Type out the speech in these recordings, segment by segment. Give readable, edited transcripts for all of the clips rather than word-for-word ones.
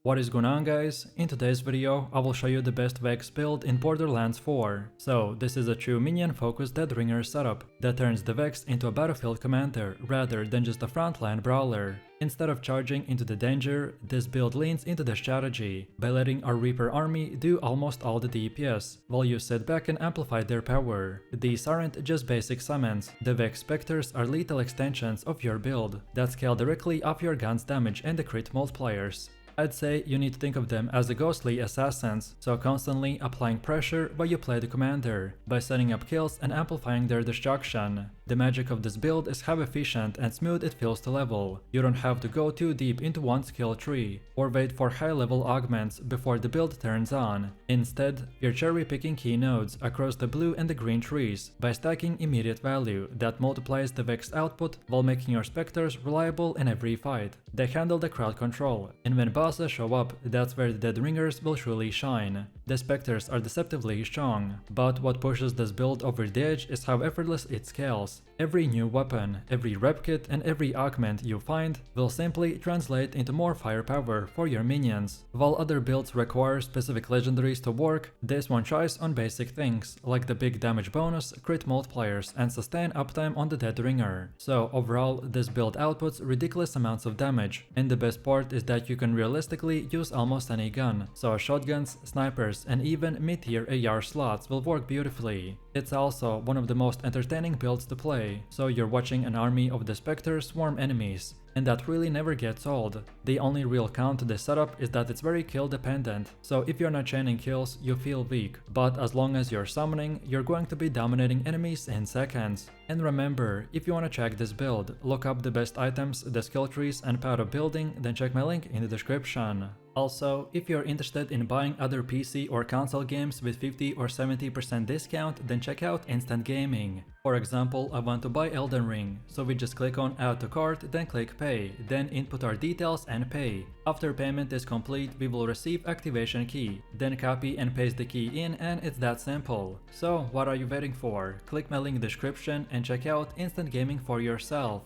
What is going on, guys? In today's video, I will show you the best VEX build in Borderlands 4. So, this is a true minion-focused Deadringer setup that turns the VEX into a battlefield commander rather than just a frontline brawler. Instead of charging into the danger, this build leans into the strategy by letting our Reaper army do almost all the DPS, while you sit back and amplify their power. These aren't just basic summons, the VEX Spectres are lethal extensions of your build that scale directly off your gun's damage and the crit multipliers. I'd say you need to think of them as the ghostly assassins, so constantly applying pressure while you play the commander, by setting up kills and amplifying their destruction. The magic of this build is how efficient and smooth it feels to level. You don't have to go too deep into one skill tree, or wait for high level augments before the build turns on. Instead, you're cherry picking key nodes across the blue and the green trees by stacking immediate value that multiplies the VEX output while making your specters reliable in every fight. They handle the crowd control, and when bosses show up, that's where the Deadringers will truly shine. The specters are deceptively strong, but what pushes this build over the edge is how effortless it scales. Every new weapon, every rep kit and every augment you find will simply translate into more firepower for your minions. While other builds require specific legendaries to work, this one tries on basic things, like the big damage bonus, crit multipliers and sustain uptime on the Deadringer. So overall, this build outputs ridiculous amounts of damage, and the best part is that you can realistically use almost any gun, so shotguns, snipers and even mid-tier AR slots will work beautifully. It's also one of the most entertaining builds to play, so you're watching an army of the Spectres swarm enemies, and that really never gets old. The only real con to this setup is that it's very kill dependent, so if you're not chaining kills, you feel weak, but as long as you're summoning, you're going to be dominating enemies in seconds. And remember, if you want to check this build, look up the best items, the skill trees and power of building, then check my link in the description. Also, if you're interested in buying other PC or console games with 50 or 70% discount, then check out Instant Gaming. For example, I want to buy Elden Ring, so we just click on Add to Cart, then click Pay, then input our details and pay. After payment is complete, we will receive activation key, then copy and paste the key in, and it's that simple. So what are you waiting for? Click my link in the description and check out Instant Gaming for yourself.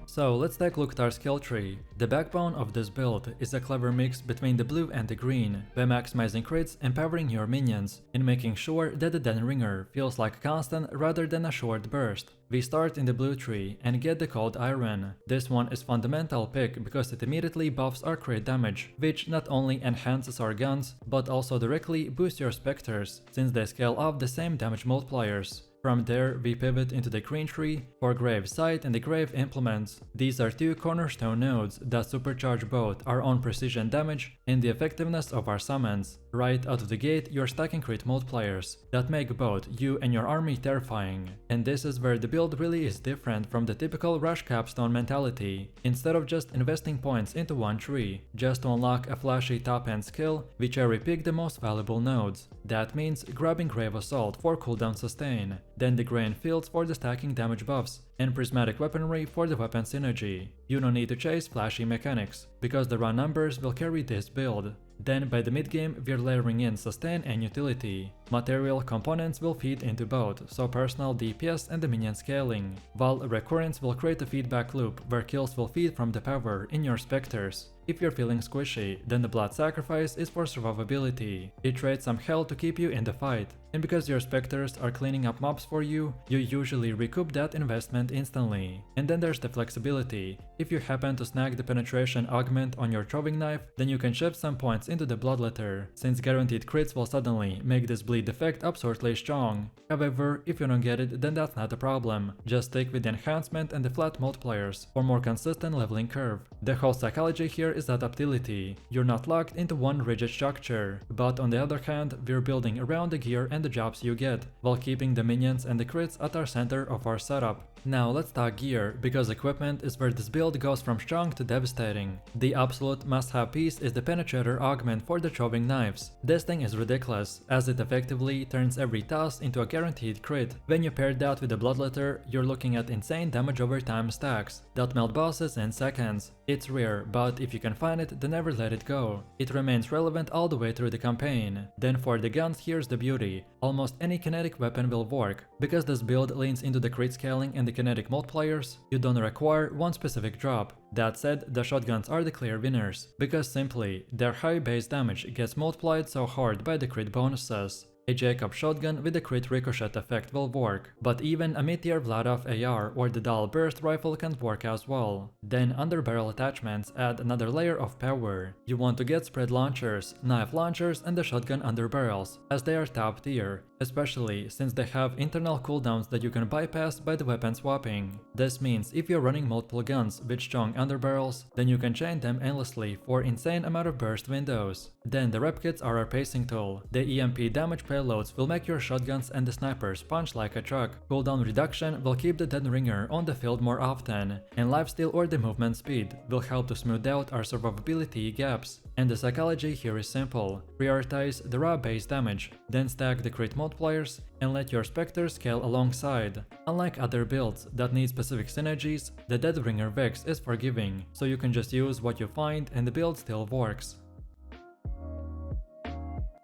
So let's take a look at our skill tree. The backbone of this build is a clever mix between the blue and the green, by maximizing crits, empowering your minions, and making sure that the Deadringer feels like constant rather than a short burst. We start in the blue tree and get the Cold Iron. This one is fundamental pick because it immediately buffs our crit damage, which not only enhances our guns, but also directly boosts your specters, since they scale off the same damage multipliers. From there, we pivot into the green tree for Grave Sight and the Grave Implements. These are two cornerstone nodes that supercharge both our own precision damage and the effectiveness of our summons. Right out of the gate, you're stacking crit multipliers that make both you and your army terrifying. And this is where the build really is different from the typical rush capstone mentality. Instead of just investing points into one tree, just to unlock a flashy top-end skill, we cherry pick the most valuable nodes. That means grabbing Grave Assault for cooldown sustain, then the Grain Fields for the stacking damage buffs, and Prismatic Weaponry for the weapon synergy. You don't need to chase flashy mechanics, because the raw numbers will carry this build. Then by the mid-game, we're layering in sustain and utility. Material components will feed into both, so personal DPS and the minion scaling, while recurrence will create a feedback loop where kills will feed from the power in your specters. If you're feeling squishy, then the Blood Sacrifice is for survivability. It trades some health to keep you in the fight, and because your specters are cleaning up mobs for you, you usually recoup that investment instantly. And then there's the flexibility. If you happen to snag the penetration augment on your throwing knife, then you can shift some points into the Bloodletter, since guaranteed crits will suddenly make this bleed effect absurdly strong. However, if you don't get it, then that's not a problem. Just stick with the enhancement and the flat multipliers for more consistent leveling curve. The whole psychology here is adaptability. You're not locked into one rigid structure, but on the other hand, we're building around the gear and the jobs you get, while keeping the minions and the crits at our center of our setup. Now let's talk gear, because equipment is where this build goes from strong to devastating. The absolute must-have piece is the Penetrator augment for the throwing knives. This thing is ridiculous, as it effectively turns every toss into a guaranteed crit. When you pair that with the Bloodletter, you're looking at insane damage over time stacks that melt bosses in seconds. It's rare, but if you can find it, then never let it go. It remains relevant all the way through the campaign. Then for the guns, here's the beauty. Almost any kinetic weapon will work. Because this build leans into the crit scaling and the kinetic multipliers, you don't require one specific big drop. That said, the shotguns are the clear winners, because simply, their high base damage gets multiplied so hard by the crit bonuses. A Jacob shotgun with a crit ricochet effect will work, but even a mid-tier Vladov AR or the dual burst rifle can work as well. Then underbarrel attachments add another layer of power. You want to get spread launchers, knife launchers and the shotgun underbarrels, as they are top tier, especially since they have internal cooldowns that you can bypass by the weapon swapping. This means if you're running multiple guns with strong underbarrels, then you can chain them endlessly for insane amount of burst windows. Then the rep kits are our pacing tool. The EMP damage payloads will make your shotguns and the snipers punch like a truck. Cooldown reduction will keep the dead ringer on the field more often, and lifesteal or the movement speed will help to smooth out our survivability gaps. And the psychology here is simple. Prioritize the raw base damage, then stack the crit multipliers and let your specters scale alongside. Unlike other builds that need specific synergies, the Dead Ringer VEX is forgiving, so you can just use what you find and the build still works.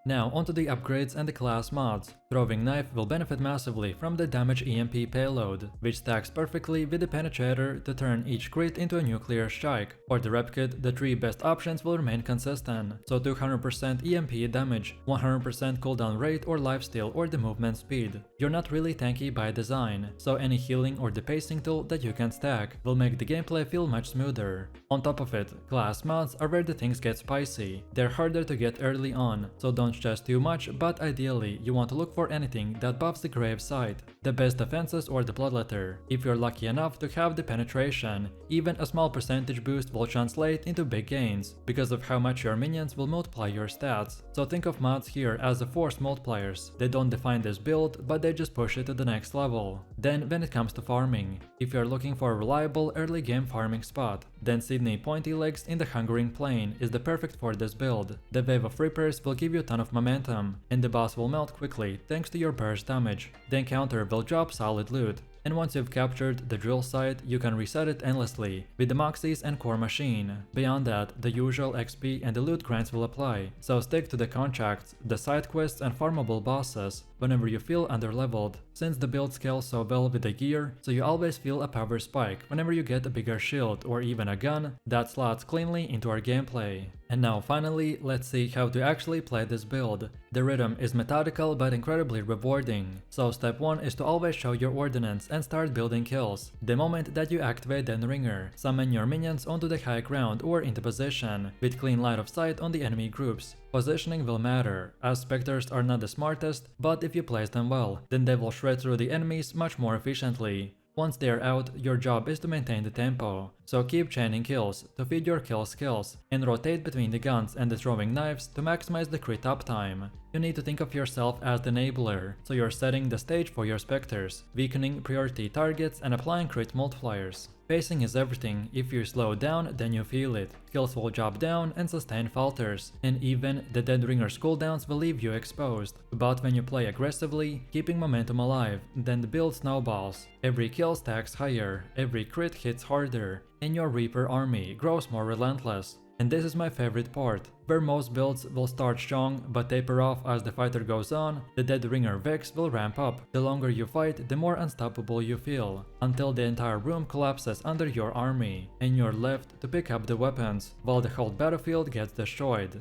Now onto the upgrades and the class mods. Throwing Knife will benefit massively from the damage EMP payload, which stacks perfectly with the penetrator to turn each crit into a nuclear strike. For the rep kit, the 3 best options will remain consistent, so 200% EMP damage, 100% cooldown rate or lifesteal or the movement speed. You're not really tanky by design, so any healing or the pacing tool that you can stack will make the gameplay feel much smoother. On top of it, class mods are where the things get spicy. They're harder to get early on, so don't stress too much, but ideally you want to look for anything that buffs the grave site, the best defenses or the bloodletter. If you're lucky enough to have the penetration, even a small percentage boost will translate into big gains, because of how much your minions will multiply your stats. So think of mods here as the force multipliers. They don't define this build, but they just push it to the next level. Then when it comes to farming, if you're looking for a reliable early game farming spot, then Sydney Pointy Legs in the Hungering Plain is the perfect for this build. The wave of Reapers will give you a ton of momentum, and the boss will melt quickly thanks to your burst damage. The encounter will drop solid loot, and once you've captured the drill site, you can reset it endlessly with the Moxies and Core Machine. Beyond that, the usual XP and the loot grinds will apply, so stick to the contracts, the side quests and farmable bosses whenever you feel underleveled, since the build scales so well with the gear, so you always feel a power spike whenever you get a bigger shield or even a gun that slots cleanly into our gameplay. And now finally, let's see how to actually play this build. The rhythm is methodical but incredibly rewarding. So step 1 is to always show your ordnance and start building kills. The moment that you activate the ringer, summon your minions onto the high ground or into position, with clean line of sight on the enemy groups. Positioning will matter, as specters are not the smartest, but if you place them well, then they will shred through the enemies much more efficiently. Once they're out, your job is to maintain the tempo, so keep chaining kills to feed your kill skills, and rotate between the guns and the throwing knives to maximize the crit uptime. You need to think of yourself as the enabler, so you're setting the stage for your specters, weakening priority targets and applying crit multipliers. Pacing is everything. If you slow down, then you feel it. Kills will drop down and sustain falters, and even the Dead Ringer's cooldowns will leave you exposed. But when you play aggressively, keeping momentum alive, then the build snowballs. Every kill stacks higher, every crit hits harder, and your Reaper army grows more relentless. And this is my favorite part, where most builds will start strong but taper off as the fighter goes on. The Dead Ringer VEX will ramp up. The longer you fight, the more unstoppable you feel, until the entire room collapses under your army, and you're left to pick up the weapons, while the whole battlefield gets destroyed.